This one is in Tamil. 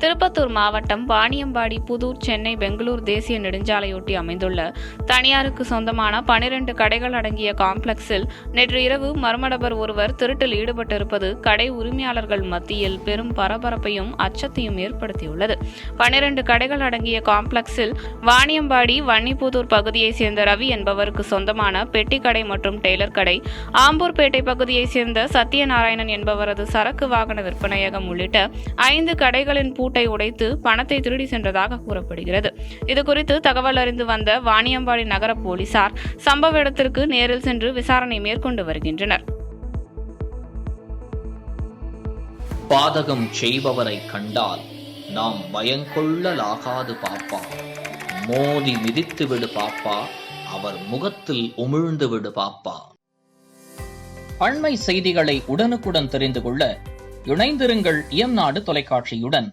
திருப்பத்தூர் மாவட்டம் வாணியம்பாடி புதூர் சென்னை பெங்களூர் தேசிய நெடுஞ்சாலையொட்டி அமைந்துள்ள தனியாருக்கு சொந்தமான 12 கடைகள் அடங்கிய காம்ப்ளெக்ஸில் நேற்று இரவு மர்மநபர் ஒருவர் திருட்டில் ஈடுபட்டிருப்பது கடை உரிமையாளர்கள் மத்தியில் பெரும் பரபரப்பையும் அச்சத்தையும் ஏற்படுத்தியுள்ளது. 12 கடைகள் அடங்கிய காம்ப்ளெக்ஸில் வாணியம்பாடி வன்னிபுதூர் பகுதியைச் சேர்ந்த ரவி என்பவருக்கு சொந்தமான பெட்டி கடை மற்றும் டெய்லர் கடை, ஆம்பூர்பேட்டை பகுதியைச் சேர்ந்த சத்யநாராயணன் என்பவரது சரக்கு வாகன விற்பனையகம் உள்ளிட்ட 5 கடைகளின் பூட்டை உடைத்து பணத்தை திருடி சென்றதாக கூறப்படுகிறது. இதுகுறித்து தகவல் அறிந்து வந்த வாணியம்பாடி நகர போலீசார் சம்பவ இடத்திற்கு நேரில் சென்று விசாரணை மேற்கொண்டு வருகின்றனர். பாதகம் செய்பவரை கண்டால் நாம் பயங்கொள்ளலாகாது பாப்பா, மோதி மிதித்து விடு பாப்பா, அவர் முகத்தில் உமிழ்ந்து விடு பாப்பா. அண்மை செய்திகளை உடனுக்குடன் தெரிந்து கொள்ள இணைந்திருங்கள் எம் நாடு தொலைக்காட்சியுடன்.